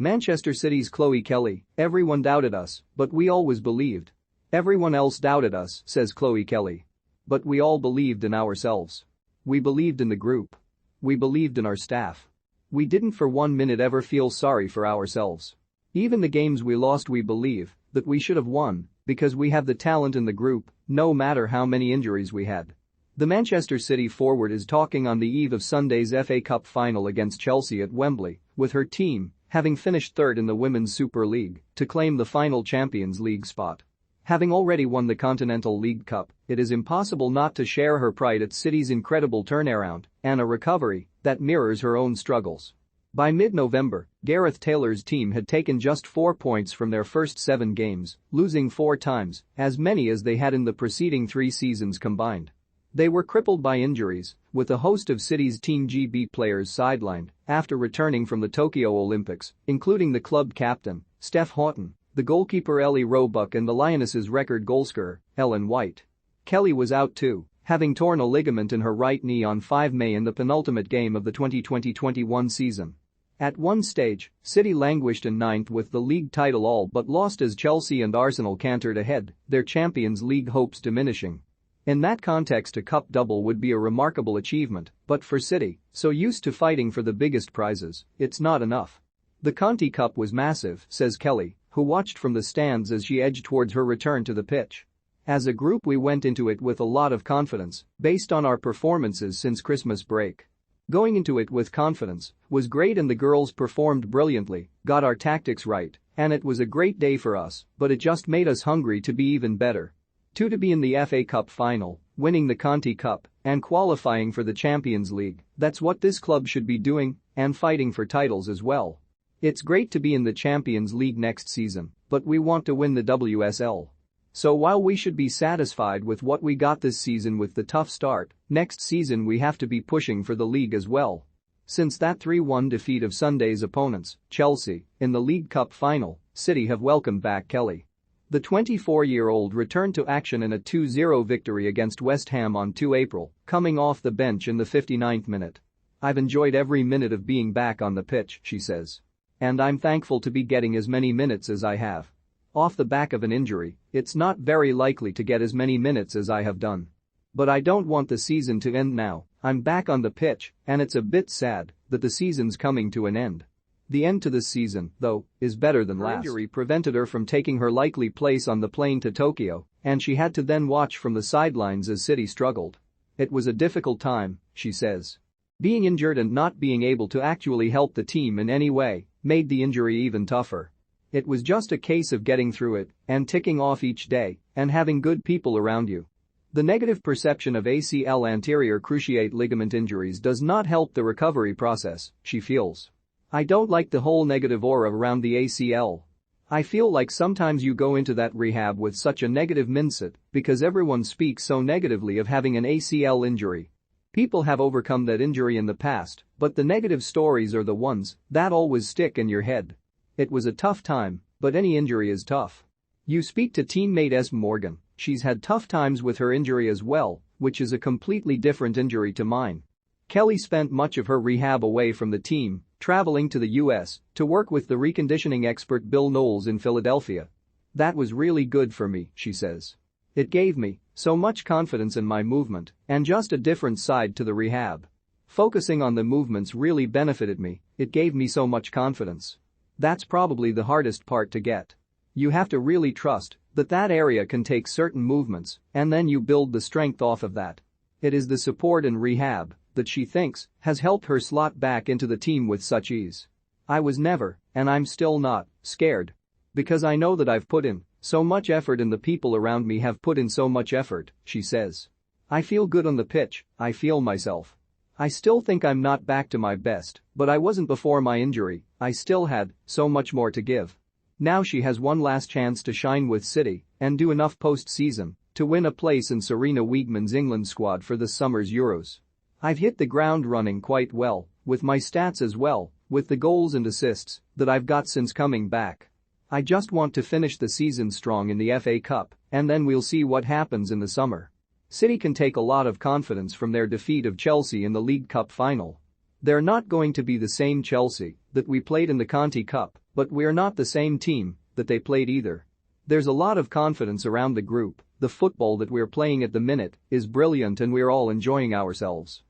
Manchester City's Chloe Kelly, everyone doubted us, but we always believed. Everyone else doubted us, says Chloe Kelly. But we all believed in ourselves. We believed in the group. We believed in our staff. We didn't for 1 minute ever feel sorry for ourselves. Even the games we lost, we believe that we should have won because we have the talent in the group, no matter how many injuries we had. The Manchester City forward is talking on the eve of Sunday's FA Cup final against Chelsea at Wembley, with her team having finished third in the Women's Super League to claim the final Champions League spot. Having already won the Continental League Cup, it is impossible not to share her pride at City's incredible turnaround and a recovery that mirrors her own struggles. By mid-November, Gareth Taylor's team had taken just 4 points from their first 7 games, losing 4 times, as many as they had in the preceding 3 seasons combined. They were crippled by injuries, with a host of City's Team GB players sidelined after returning from the Tokyo Olympics, including the club captain, Steph Houghton, the goalkeeper Ellie Roebuck and the Lionesses' record goalscorer, Ellen White. Kelly was out too, having torn a ligament in her right knee on 5 May in the penultimate game of the 2020-21 season. At one stage, City languished in ninth with the league title all but lost as Chelsea and Arsenal cantered ahead, their Champions League hopes diminishing. In that context, a cup double would be a remarkable achievement, but for City, so used to fighting for the biggest prizes, it's not enough. The Conti Cup was massive, says Kelly, who watched from the stands as she edged towards her return to the pitch. As a group, we went into it with a lot of confidence, based on our performances since Christmas break. Going into it with confidence was great and the girls performed brilliantly, got our tactics right, and it was a great day for us, but it just made us hungry to be even better. To be in the FA Cup final, winning the Conti Cup, and qualifying for the Champions League, that's what this club should be doing, and fighting for titles as well. It's great to be in the Champions League next season, but we want to win the WSL. So while we should be satisfied with what we got this season with the tough start, next season we have to be pushing for the league as well. Since that 3-1 defeat of Sunday's opponents, Chelsea, in the League Cup final, City have welcomed back Kelly. The 24-year-old returned to action in a 2-0 victory against West Ham on 2 April, coming off the bench in the 59th minute. "I've enjoyed every minute of being back on the pitch," she says. "And I'm thankful to be getting as many minutes as I have. Off the back of an injury, it's not very likely to get as many minutes as I have done. But I don't want the season to end now. I'm back on the pitch, and it's a bit sad that the season's coming to an end. The end to this season, though, is better than last." Her injury prevented her from taking her likely place on the plane to Tokyo, and she had to then watch from the sidelines as City struggled. "It was a difficult time," she says. Being injured and not being able to actually help the team in any way made the injury even tougher. It was just a case of getting through it and ticking off each day and having good people around you. The negative perception of ACL anterior cruciate ligament injuries does not help the recovery process, she feels. "I don't like the whole negative aura around the ACL. I feel like sometimes you go into that rehab with such a negative mindset because everyone speaks so negatively of having an ACL injury. People have overcome that injury in the past, but the negative stories are the ones that always stick in your head. It was a tough time, but any injury is tough." You speak to teammate Esme Morgan, she's had tough times with her injury as well, which is a completely different injury to mine. Kelly spent much of her rehab away from the team, traveling to the US to work with the reconditioning expert Bill Knowles in Philadelphia. "That was really good for me," she says. "It gave me so much confidence in my movement and just a different side to the rehab. Focusing on the movements really benefited me, it gave me so much confidence. That's probably the hardest part to get. You have to really trust that area can take certain movements and then you build the strength off of that. It is the support and rehab that she thinks has helped her slot back into the team with such ease. I was never, and I'm still not, scared. Because I know that I've put in so much effort and the people around me have put in so much effort," she says. "I feel good on the pitch, I feel myself. I still think I'm not back to my best, but I wasn't before my injury, I still had so much more to give." Now she has one last chance to shine with City and do enough post-season to win a place in Sarina Wiegman's England squad for this summer's Euros. "I've hit the ground running quite well, with my stats as well, with the goals and assists that I've got since coming back. I just want to finish the season strong in the FA Cup, and then we'll see what happens in the summer." City can take a lot of confidence from their defeat of Chelsea in the League Cup final. They're not going to be the same Chelsea that we played in the Conti Cup, But we're not the same team that they played either. There's a lot of confidence around the group, the football that we're playing at the minute is brilliant and we're all enjoying ourselves.